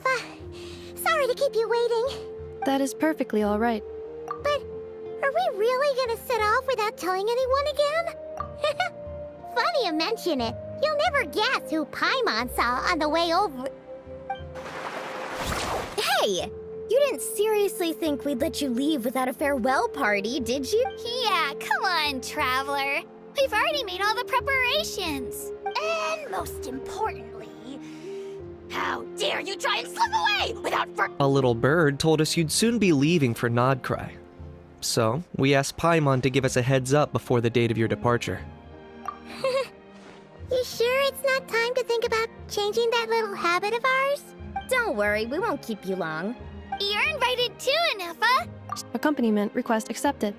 Neffa. Sorry to keep you waiting. That is perfectly all right. But are we really gonna set off without telling anyone again? Funny you mention it. You'll never guess who Paimon saw on the way over. Hey! You didn't seriously think we'd let you leave without a farewell party, did you? Yeah, come on, Traveler. We've already made all the preparations. And most importantly, how dare you try and slip away without A little bird told us you'd soon be leaving for Nodcry. So, we asked Paimon to give us a heads up before the date of your departure. You sure it's not time to think about changing that little habit of ours? Don't worry, we won't keep you long. You're invited too, Neffa. Accompaniment request accepted.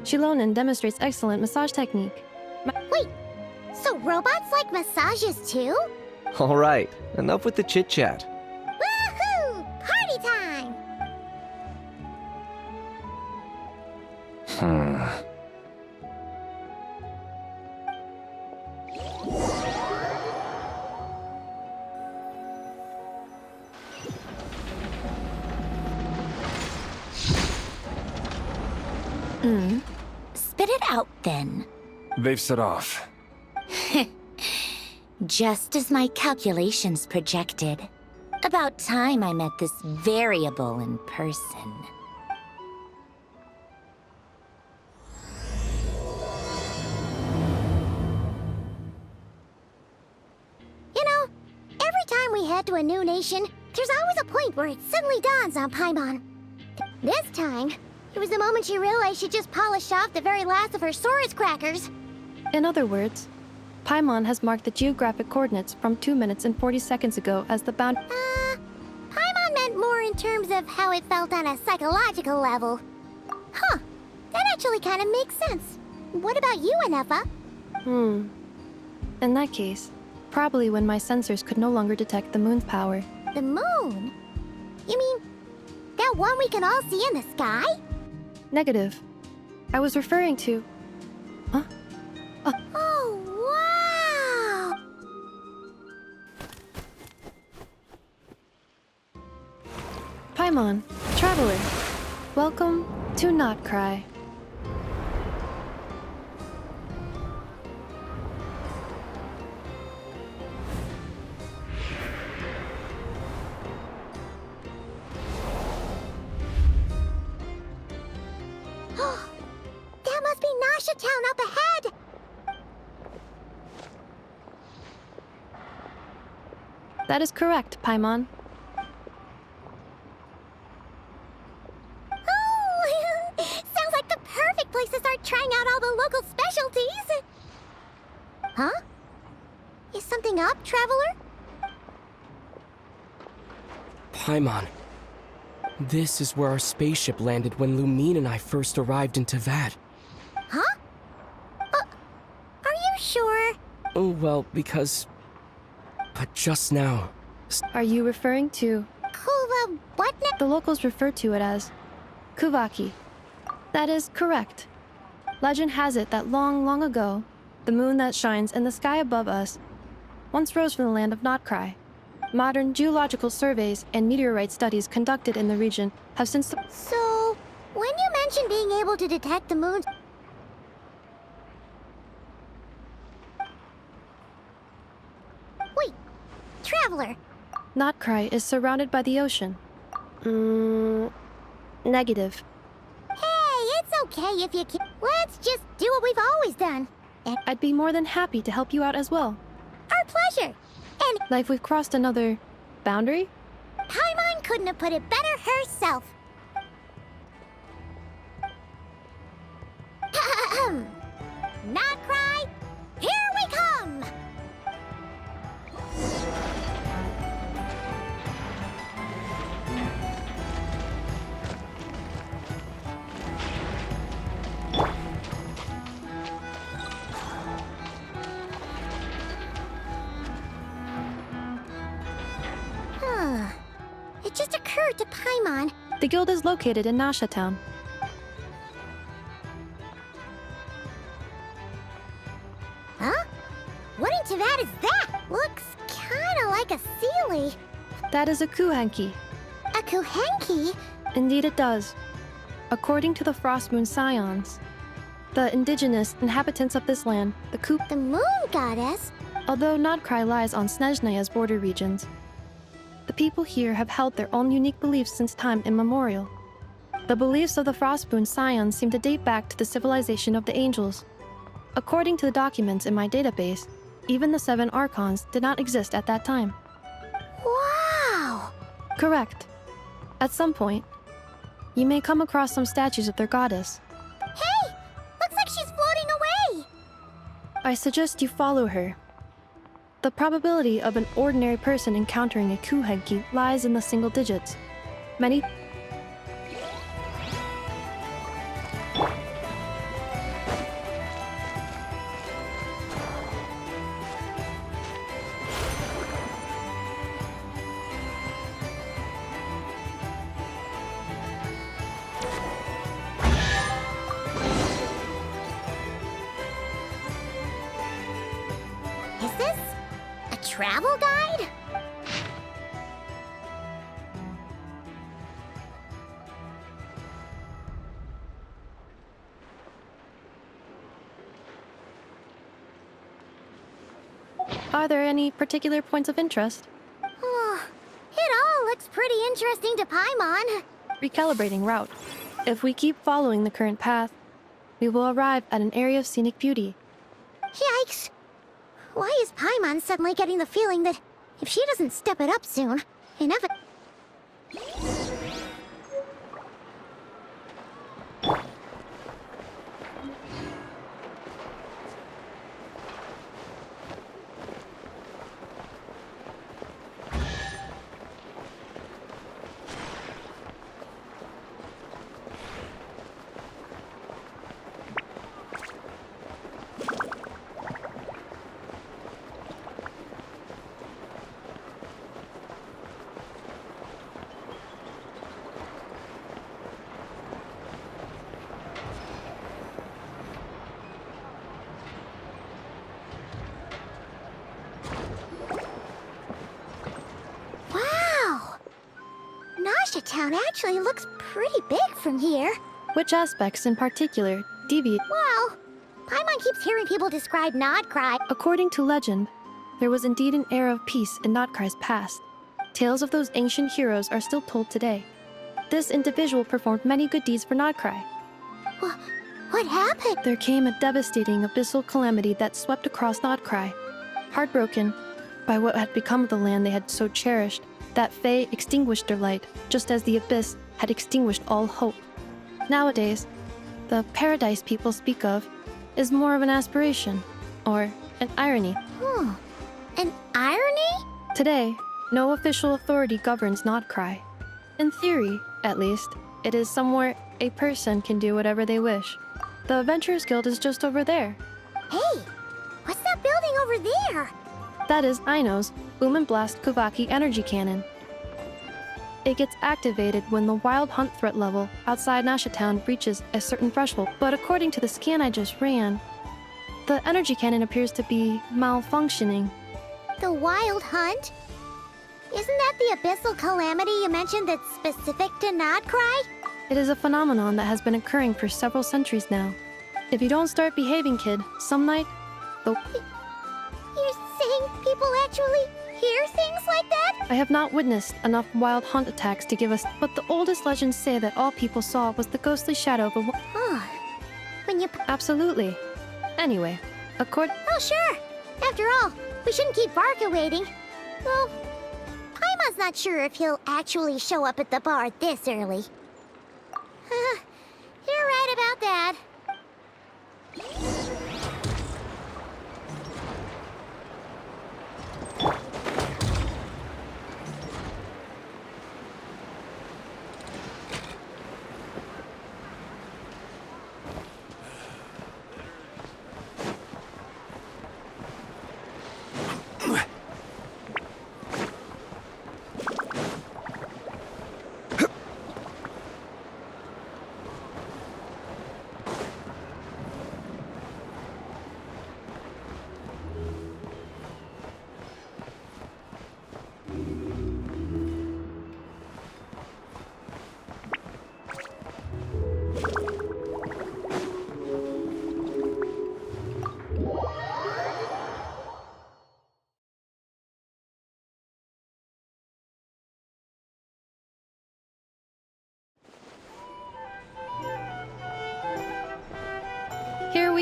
Shilonen demonstrates excellent massage technique. Wait, so robots like massages too? Alright, enough with the chit-chat. Woohoo! Party time! Spit it out, then. They've set off. Just as my calculations projected. About time I met this variable in person. You know, every time we head to a new nation, there's always a point where it suddenly dawns on Paimon. This time, it was the moment she realized she just polished off the very last of her Saurus crackers. In other words, Paimon has marked the geographic coordinates from 2 minutes and 40 seconds ago as the bound. Paimon meant more in terms of how it felt on a psychological level. Huh, that actually kind of makes sense. What about you, Neffa? In that case, probably when my sensors could no longer detect the moon's power. The moon? You mean that one we can all see in the sky? Negative. I was referring to... Huh? Oh, wow! Paimon, Traveler, welcome to Nodcry. That must be Nasha Town up ahead! That is correct, Paimon. Oh, sounds like the perfect place to start trying out all the local specialties! Huh? Is something up, Traveler? Paimon. This is where our spaceship landed when Lumine and I first arrived in Teyvat. Huh? Are you sure? Oh, well, because... But just now... Are you referring to... Kuva what now? The locals refer to it as Kuvaki. That is correct. Legend has it that long, long ago, the moon that shines in the sky above us once rose from the land of Nodcry. Modern geological surveys and meteorite studies conducted in the region have since... So, when you mentioned being able to detect the moon's... Wait, Traveler, Nodcry is surrounded by the ocean. Negative. hey, it's okay if you can't. Let's just do what we've always done. And I'd be more than happy to help you out as well. our pleasure. And Like we've crossed another... boundary? Paimon couldn't have put it better herself. Not cry, here we come! It just occurred to Paimon. The guild is located in Nasha Town. Huh? What in Teyvat is that? Looks kinda like a Sealy. That is a kuhanki. A kuhenki? Indeed it does. According to the Frost Moon Scions, the indigenous inhabitants of this land, the Kup, The moon goddess? although Nodkrai lies on Snezhnaya's border regions, the people here have held their own unique beliefs since time immemorial. The beliefs of the Frost Moon Scions seem to date back to the civilization of the angels. According to the documents in my database, even the 7 archons did not exist at that time. Wow! Correct. At some point, you may come across some statues of their goddess. Hey! Looks like she's floating away! I suggest you follow her. The probability of an ordinary person encountering a kuhenki lies in the single digits. Many Is this a travel guide? Are there any particular points of interest? Oh, it all looks pretty interesting to Paimon. Recalibrating route. If we keep following the current path, we will arrive at an area of scenic beauty. Yikes! Why is Paimon suddenly getting the feeling that if she doesn't step it up soon, inevitable? Wow! Nasha Town actually looks pretty big from here. Which aspects in particular deviate? Well, Paimon keeps hearing people describe Nodkrai. According to legend, there was indeed an era of peace in Nodkrai's past. Tales of those ancient heroes are still told today. This individual performed many good deeds for Nodkrai. What happened? There came a devastating abyssal calamity that swept across Nodkrai. Heartbroken by what had become of the land they had so cherished, that Fae extinguished their light, just as the abyss had extinguished all hope. Nowadays, the paradise people speak of is more of an aspiration, or an irony. An irony? Today, no official authority governs Nodkrai. In theory, at least, it is somewhere a person can do whatever they wish. The Adventurers Guild is just over there. Hey, what's that building over there? That is Aino's Boom and Blast Kuvaki energy cannon. It gets activated when the wild hunt threat level outside Nasha Town reaches a certain threshold, but according to the scan I just ran, the energy cannon appears to be malfunctioning. The wild hunt? Isn't that the abyssal calamity you mentioned that's specific to Nodkrai? It is a phenomenon that has been occurring for several centuries now. If you don't start behaving, kid, some night, You're saying people actually hear things like that? I have not witnessed enough wild hunt attacks to give us, but the oldest legends say that all people saw was the ghostly shadow of a Huh. When you... Absolutely. Anyway, Oh, sure. After all, we shouldn't keep Barca waiting. Well, Paimon's not sure if he'll actually show up at the bar this early. You're right about that.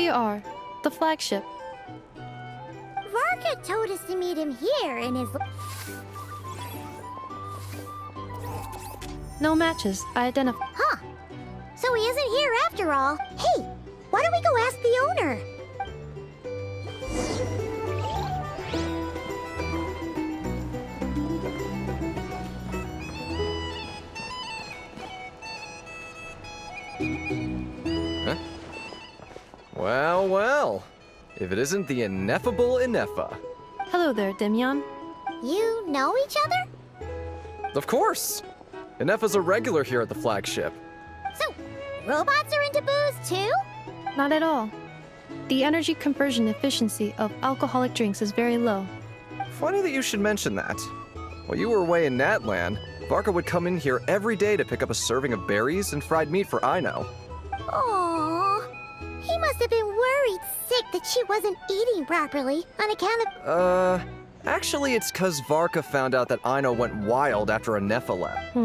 we are. The flagship. Varka told us to meet him here in his... No matches. I identify. Huh. So he isn't here after all. Hey, why don't we go ask the owner? Well, well. If it isn't the ineffable Ineffa. Hello there, Dimion. You know each other? Of course! Ineffa's a regular here at the flagship. So, robots are into booze too? Not at all. The energy conversion efficiency of alcoholic drinks is very low. Funny that you should mention that. While you were away in Natland, Varka would come in here every day to pick up a serving of berries and fried meat for Aino. Aww. He must have been worried sick that she wasn't eating properly on account of... Actually it's 'cause Varka found out that Aino went wild after Ineffa left.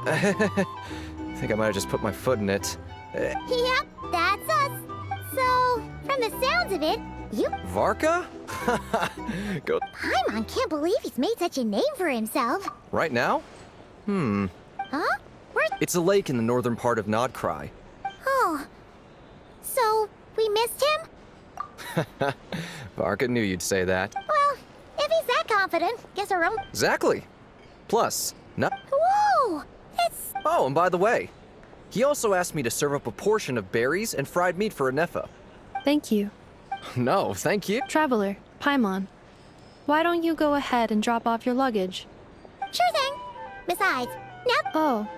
I think I might have just put my foot in it. Yep, that's us. So, from the sounds of it, you... Varka? Go Paimon can't believe he's made such a name for himself. right now? Huh? Where's... It's a lake in the northern part of Nodcry. Oh. So, we missed him? Varka knew you'd say that. Well, if he's that confident, guess our own... Exactly. Plus, no. Whoa! It's... Oh, and by the way, he also asked me to serve up a portion of berries and fried meat for Ineffa. Thank you. No, thank you. Traveler, Paimon. Why don't you go ahead and drop off your luggage? Sure thing. Besides, now... Oh.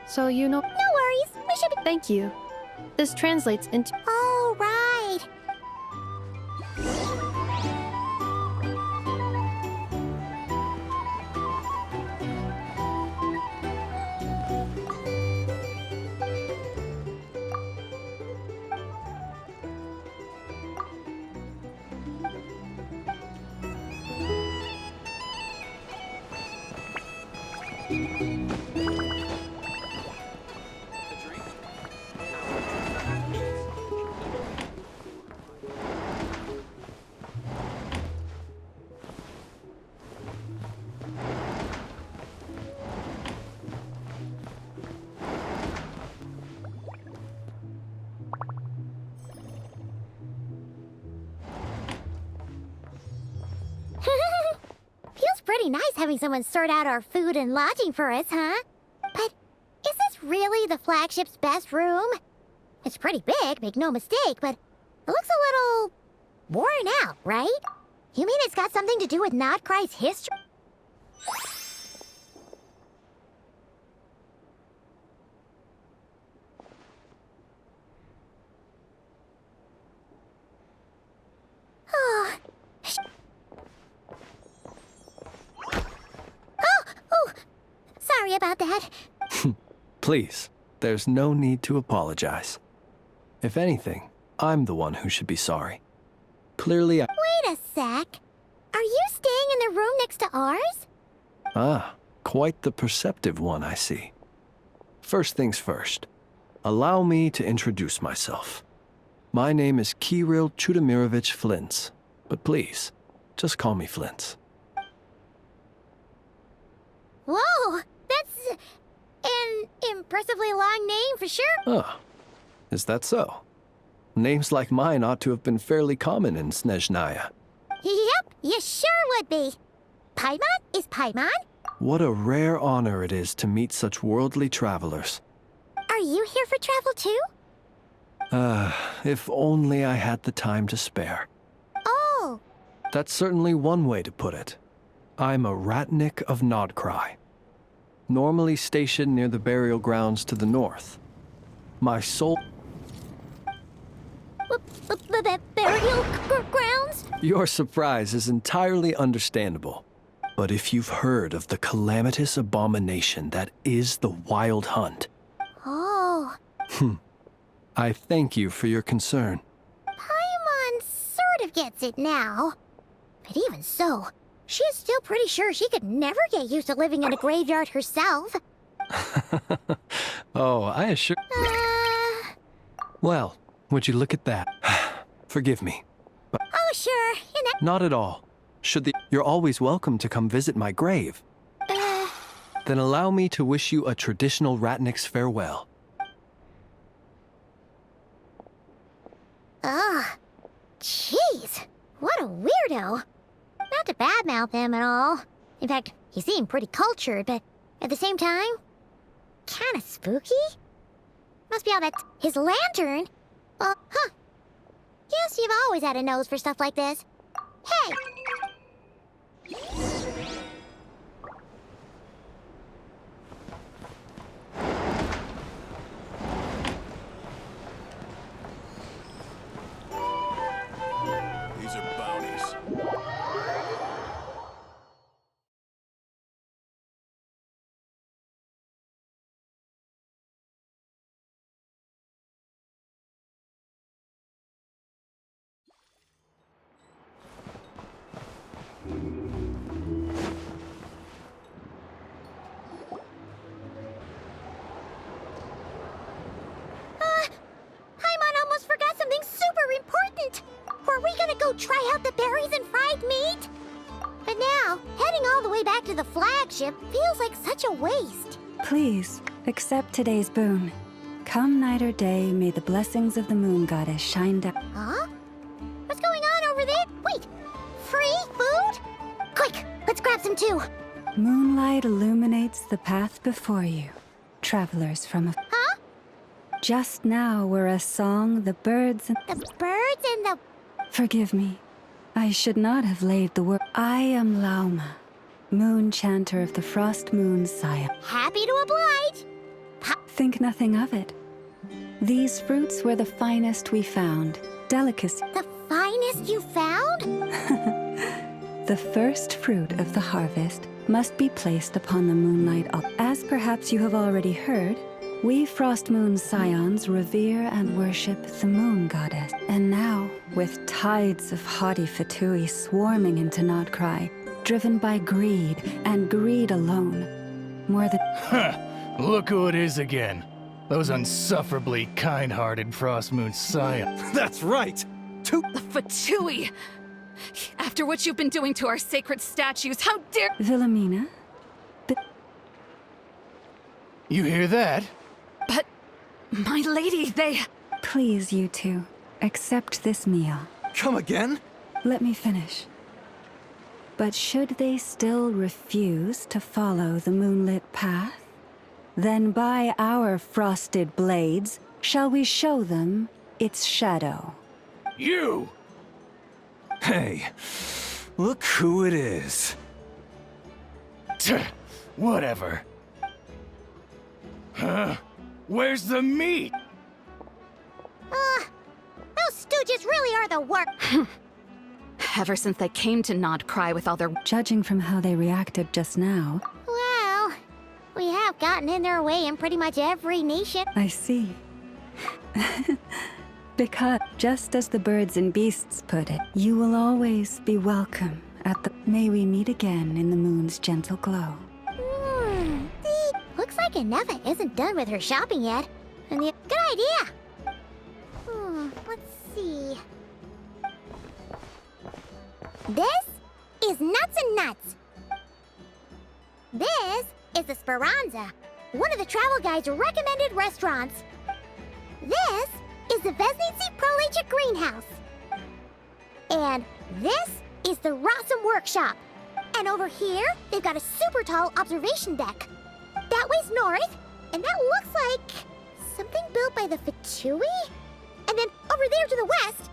So you know... No worries, we should be... Thank you. This translates into... Oh, right. Feels pretty nice having someone sort out our food and lodging for us, huh? But is this really the flagship's best room? It's pretty big, make no mistake, but it looks a little worn out, right? You mean it's got something to do with Nodcry's history? Oh, sorry about that. Please, there's no need to apologize. If anything, I'm the one who should be sorry. Clearly, Wait a sec. Are you staying in the room next to ours? quite the perceptive one, I see. First things first, allow me to introduce myself. My name is Kirill Chudamirovich Flintz, but please, just call me Flintz. Whoa, that's an impressively long name for sure. Oh, is that so? Names like mine ought to have been fairly common in Snezhnaya. Yep, you sure would be. Paimon is Paimon? What a rare honor it is to meet such worldly travelers. Are you here for travel too? If only I had the time to spare. Oh, That's certainly one way to put it. I'm a ratnik of Nodcry, normally stationed near the burial grounds to the north. My soul... burial grounds? Your surprise is entirely understandable. But if you've heard of the calamitous abomination that is the Wild Hunt, Oh, I thank you for your concern. Paimon sort of gets it now. But even so, she is still pretty sure she could never get used to living in a graveyard herself. Oh, I assure... Uh, Well, Would you look at that? Forgive me. Oh, sure. Not at all. You're always welcome to come visit my grave. Then allow me to wish you a traditional Ratnik's farewell. Ugh. Jeez. What a weirdo. Not to badmouth him at all. In fact, he seemed pretty cultured, but at the same time, kinda spooky? Must be all that... His lantern? Huh. Guess you've always had a nose for stuff like this. Hey! These are bounties. Paimon almost forgot something super important! Were we gonna go try out the berries and fried meat? But now, heading all the way back to the flagship feels like such a waste. Please, accept today's boon. Come night or day, may the blessings of the moon goddess shine down. Huh? What's going on over there? Wait, free food? Quick, let's grab some too. Moonlight illuminates the path before you, travelers from a... Huh? Just now were a song the birds and... The birds and the... Forgive me. I should not have laid the word. I am Lauma, moon chanter of the frost moon's sire. Happy to oblige. Think nothing of it. These fruits were the finest we found. Delicacy. The finest you found? The first fruit of the harvest must be placed upon the moonlight altar. As perhaps you have already heard, we Frost Moon Scions revere and worship the moon goddess. And now, with tides of haughty Fatui swarming into Nodcry, driven by greed, and greed alone, more than... Huh! Look who it is again. Those unsufferably kind-hearted Frost Moon Scions. That's right! The Fatui! After what you've been doing to our sacred statues, how dare— Wilhelmina? You hear that? But, my lady, they— Please, you two, accept this meal. Come again? Let me finish. But should they still refuse to follow the moonlit path, then by our frosted blades shall we show them its shadow. You! Hey, look who it is. Whatever. Huh? Where's the meat? Those stooges really are the worst. Ever since they came to Nodcry with all their— Judging from how they reacted just now, Well, we have gotten in their way in pretty much every nation. I see. Because, just as the birds and beasts put it, you will always be welcome at the... May we meet again in the moon's gentle glow. See, looks like Ineva isn't done with her shopping yet. And the... Good idea! Let's see... This is Nuts and Nuts. This is the Speranza, one of the travel guide's recommended restaurants. This is the Vesnici Prolecha Greenhouse. And this is the Rossum Workshop. And over here, they've got a super tall observation deck. That way's north, and that looks like something built by the Fatui? And then over there to the west,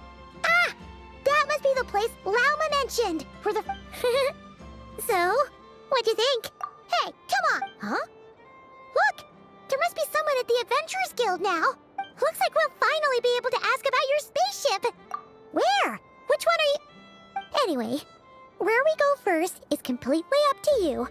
that must be the place Lauma mentioned for the... So, what'd you think? Hey, come on! Huh? Look! There must be someone at the Adventurers Guild now! Looks like we'll finally be able to ask about your spaceship! Where? Which one are you... Anyway, where we go first is completely up to you.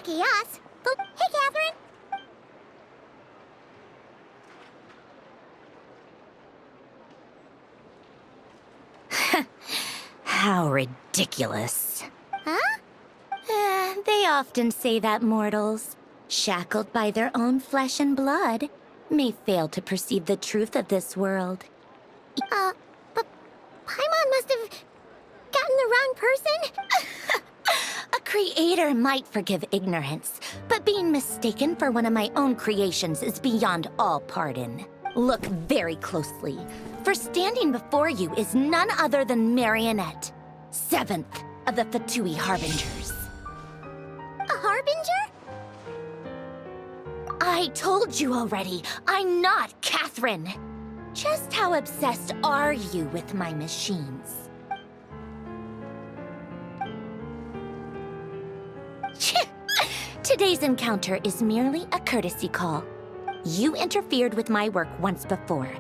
lucky us. Oh, hey, Catherine. How ridiculous. Huh? They often say that mortals, shackled by their own flesh and blood, may fail to perceive the truth of this world. But Paimon must have gotten the wrong person? A creator might forgive ignorance, but being mistaken for one of my own creations is beyond all pardon. Look very closely, for standing before you is none other than Marionette, 7th of the Fatui Harbingers. A harbinger? I told you already, I'm not Catherine. Just how obsessed are you with my machines? Today's encounter is merely a courtesy call. You interfered with my work once before,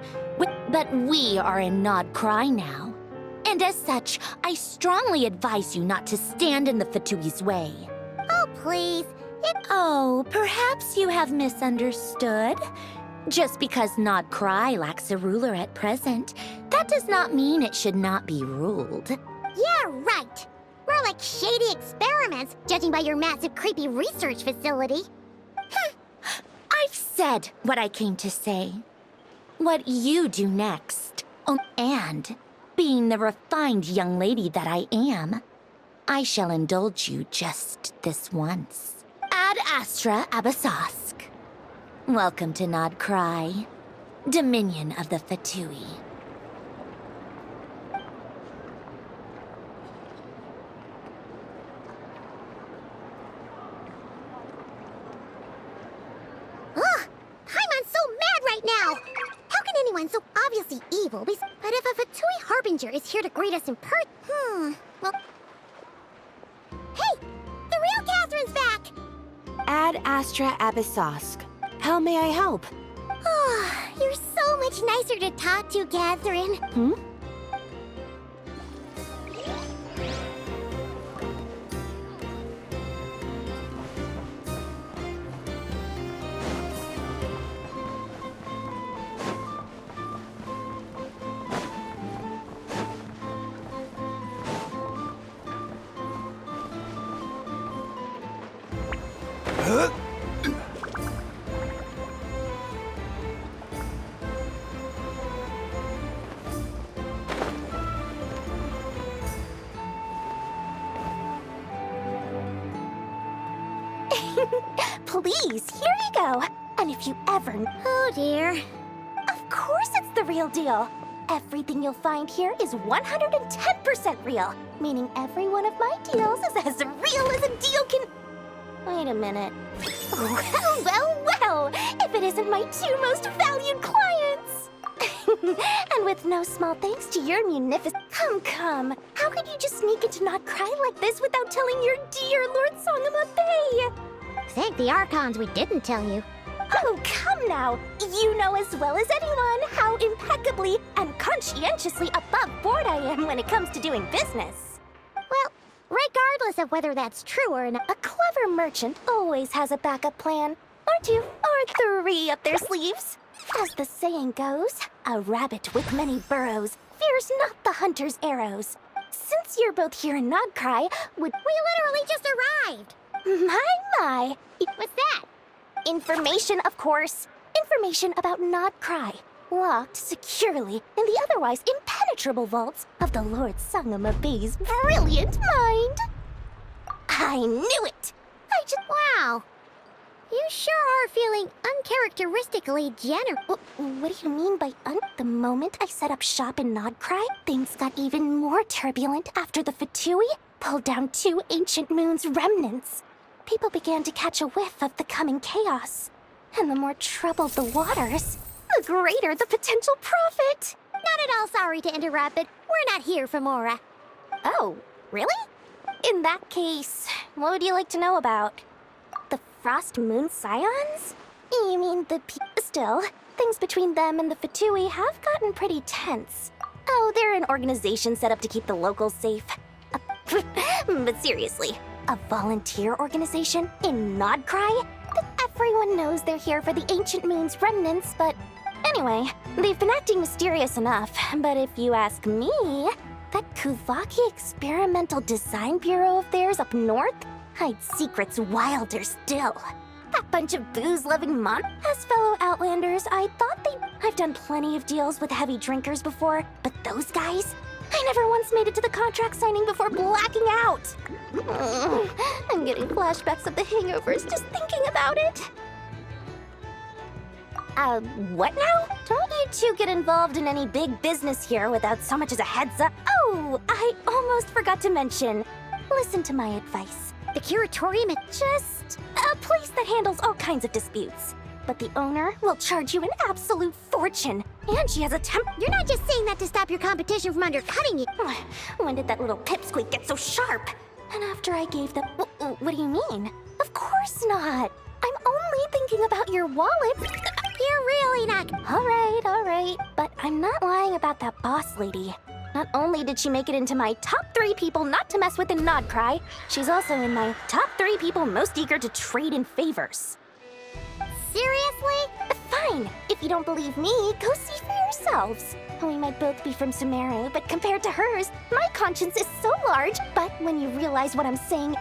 but we are in Nod Cry now. And as such, I strongly advise you not to stand in the Fatui's way. Oh, please. Oh, perhaps you have misunderstood. Just because Nod Cry lacks a ruler at present, that does not mean it should not be ruled. Yeah, right. We're like shady experiments, judging by your massive, creepy research facility. I've said what I came to say. What you do next, and being the refined young lady that I am, I shall indulge you just this once. Ad Astra Abyssosque. Welcome to Nod Cry, Dominion of the Fatui. Paimon's so mad right now! How can anyone so obviously evil be... But if a Fatui Harbinger is here to greet us in person... well... Hey! The real Catherine's back! Ad Astra Abyssosque. How may I help? Oh, you're so much nicer to talk to, Catherine. Hmm? Please, here you go. And if you ever... Oh, dear. Of course it's the real deal. Everything you'll find here is 110% real, meaning every one of my deals is as real as a deal can... Wait a minute. Well, if it isn't my two most valued clients! And with no small thanks to your munificent... Come. How could you just sneak into Nod Cry like this without telling your dear Lord Sangama Bay? Thank the Archons we didn't tell you. Oh, come now! You know as well as anyone how impeccably and conscientiously above board I am when it comes to doing business. Well, regardless of whether that's true or not, a clever merchant always has a backup plan. Or two, or three up their sleeves. As the saying goes, a rabbit with many burrows fears not the hunter's arrows. Since you're both here in Nod Cry, we literally just arrived! My! What's that? Information, of course. Information about Nod Cry, locked securely in the otherwise impenetrable vaults of the Lord Sangama Bay's brilliant mind. I knew it! Wow. You sure are feeling uncharacteristically generous. What do you mean by The moment I set up shop in Nod Cry, things got even more turbulent after the Fatui pulled down 2 ancient moon's remnants. People began to catch a whiff of the coming chaos. And the more troubled the waters, the greater the potential profit. Not at all sorry to interrupt, but we're not here for Mora. Oh, really? In that case, what would you like to know about? The Frost Moon Scions? You mean the Still, things between them and the Fatui have gotten pretty tense. Oh, they're an organization set up to keep the locals safe. But seriously, A volunteer organization in Nodcry? But everyone knows they're here for the Ancient Moon's remnants, but... Anyway, they've been acting mysterious enough, but if you ask me, that Kuvaki Experimental Design Bureau of theirs up north hides secrets wilder still. That bunch of booze-loving As fellow Outlanders, I thought I've done plenty of deals with heavy drinkers before, but those guys? I never once made it to the contract signing before blacking out. I'm getting flashbacks of the hangovers just thinking about it. What now? Don't you two get involved in any big business here without so much as a heads up. Oh, I almost forgot to mention. Listen to my advice. The curatorium is just a place that handles all kinds of disputes. But the owner will charge you an absolute fortune. And she has a You're not just saying that to stop your competition from undercutting you. When did that little pipsqueak get so sharp? And after I gave them... What do you mean? Of course not. I'm only thinking about your wallet. You're really not... All right. But I'm not lying about that boss lady. Not only did she make it into my top 3 people not to mess with in Nodcry, she's also in my top 3 people most eager to trade in favors. Seriously? Fine. If you don't believe me, go see for yourselves. We might both be from Sumeru, but compared to hers, my conscience is so large. But when you realize what I'm saying...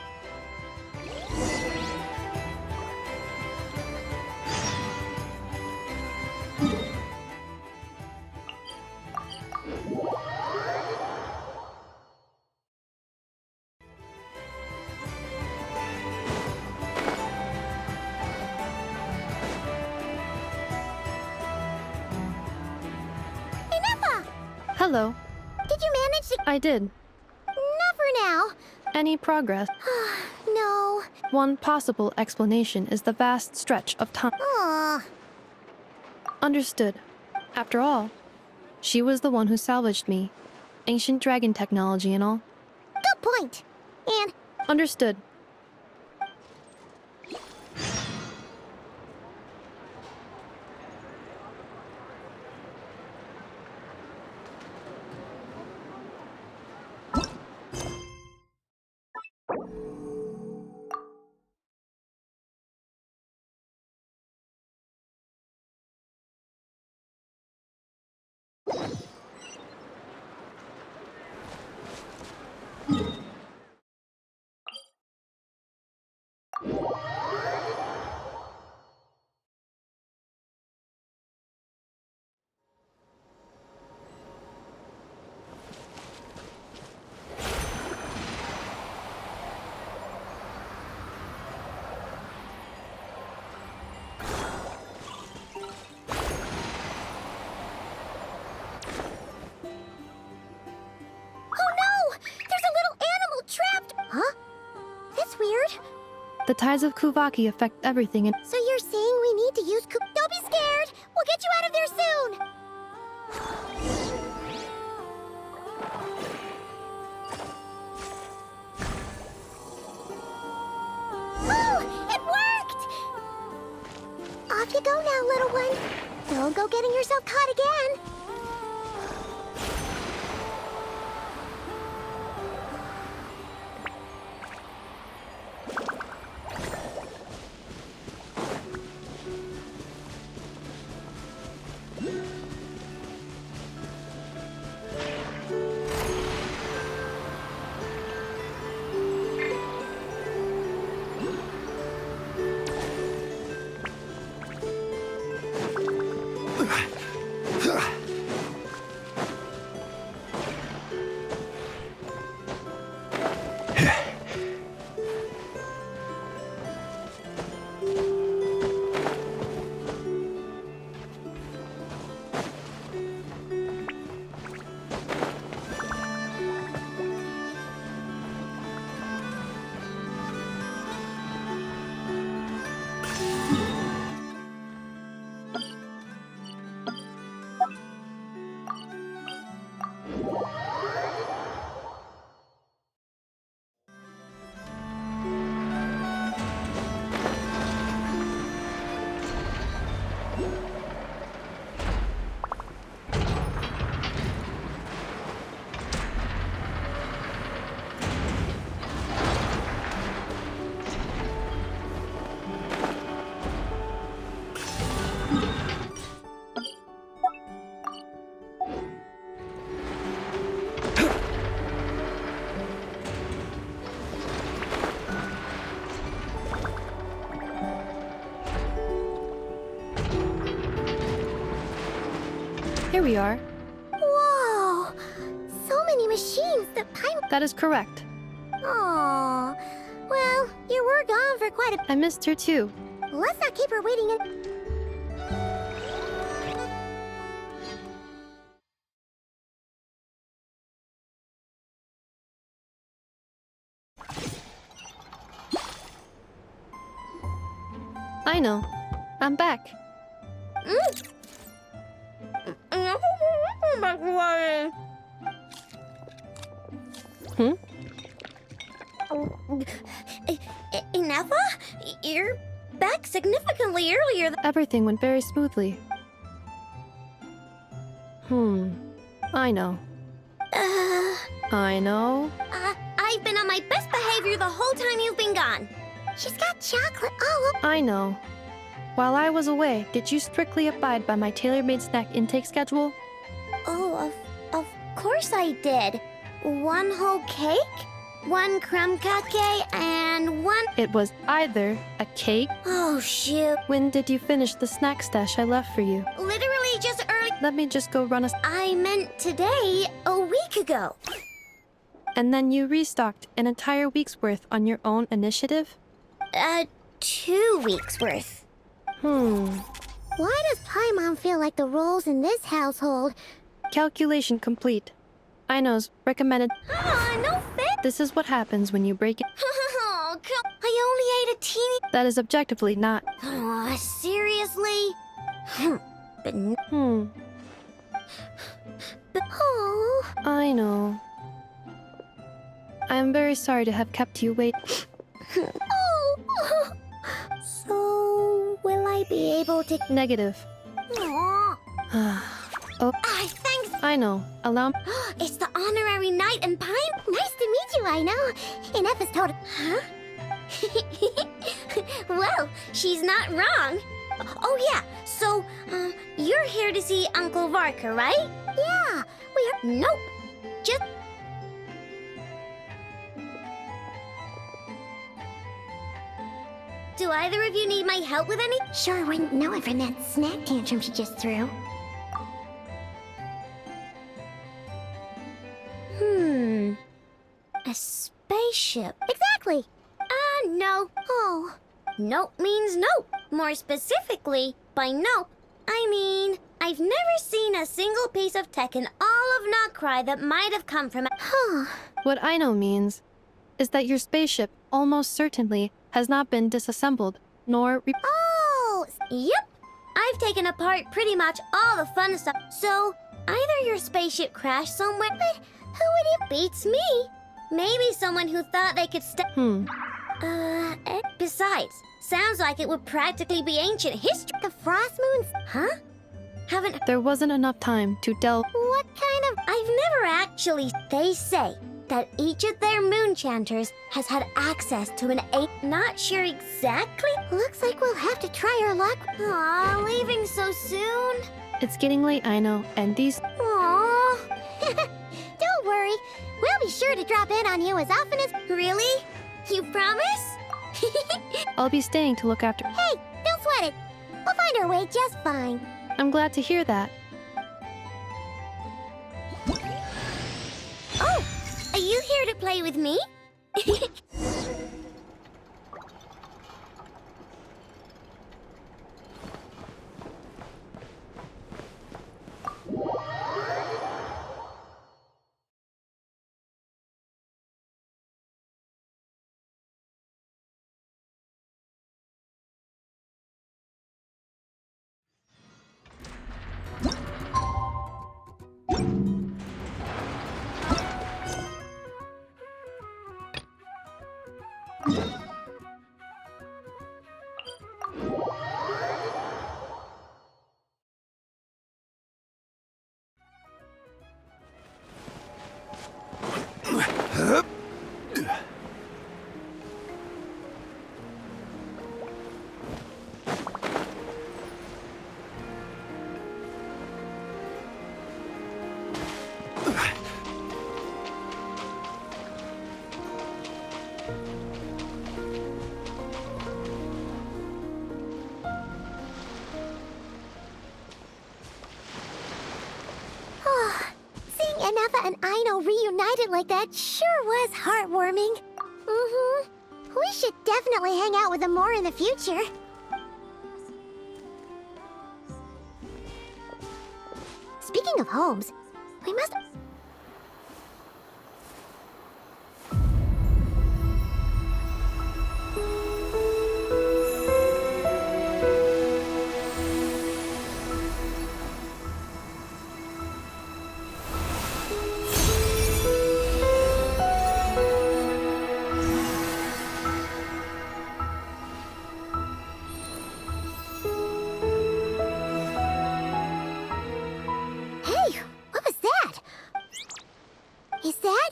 Hello. Did you manage to... I did. Not for now. Any progress? No. One possible explanation is the vast stretch of time. Understood. After all, she was the one who salvaged me. Ancient dragon technology and all. Good point. And... Understood. The tides of Kuvaki affect everything, and so you're saying we need to use Don't be scared! We'll get you out of there soon! Oh! It worked! Off you go now, little one. Don't go getting yourself caught again. we are. Whoa! So many machines that Paimon... That is correct. Aw. Well, you were gone for quite a... I missed her too. Let's not keep her waiting. I know. I'm back. Hmm? Ineffa? You're back significantly earlier than... Everything went very smoothly. I know. I know. I've been on my best behavior the whole time you've been gone. She's got chocolate all over... I know. While I was away, did you strictly abide by my tailor-made snack intake schedule? Oh, of course I did. 1 whole cake, 1 crumb cupcake, and 1... It was either a cake... Oh, shoot. When did you finish the snack stash I left for you? Literally just early... Let me just go run a... I meant today, a week ago. And then you restocked an entire week's worth on your own initiative? 2 weeks worth. Why does Paimon feel like the roles in this household... Calculation complete. Ino's recommended... no fit! This is what happens when you break it. Oh, I only ate a teeny... That is objectively not... Oh, seriously? But... But... Oh... I know. I am very sorry to have kept you wait... Oh... So... will I be able to... Negative. Aww. Oh, thanks. I know. Allow... It's the honorary knight and Paimon. Nice to meet you, I know. Ineffa's told... Huh? Well, she's not wrong. Oh, yeah. So, you're here to see Uncle Varka, right? Yeah. We're... Nope. Just... Do either of you need my help with any? Sure wouldn't know it from that snack tantrum she just threw. A spaceship. Exactly. No. Oh. Nope means nope. More specifically, by nope, I mean, I've never seen a single piece of tech in all of Notcry that might have come from... What I know means is that your spaceship almost certainly has not been disassembled, nor Oh! Yep. I've taken apart pretty much all the fun stuff. So, either your spaceship crashed somewhere, but who would it beats me? Maybe someone who thought they could besides, sounds like it would practically be ancient history. The frost moons? Huh? Haven't... There wasn't enough time to delve... What kind of... I've never actually... They say that each of their moon chanters has had access to an Not sure exactly. Looks like we'll have to try our luck. Aw, leaving so soon. It's getting late, I know, and these... Aw. Don't worry. We'll be sure to drop in on you as often as... Really? You promise? I'll be staying to look after... Hey, don't sweat it. We'll find our way just fine. I'm glad to hear that. Oh! Are you here to play with me? like that sure was heartwarming. Mm-hmm. We should definitely hang out with them more in the future. Speaking of homes, we must... Hey, what was that? Is that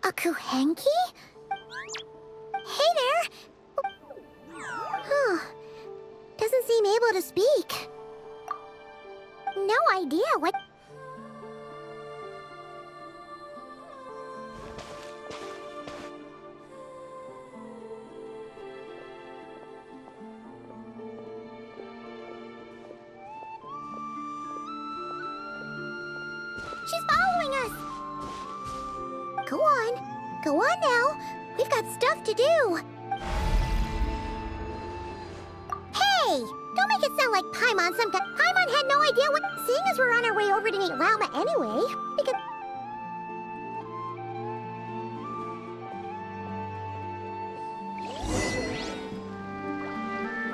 a Kuhenki? Hey there! Huh. Doesn't seem able to speak. No idea what... She's following us! Go on. Go on now. We've got stuff to do. Hey! Don't make it sound like Paimon some guy. Paimon had no idea what... Seeing as we're on our way over to meet Lauma anyway, we could...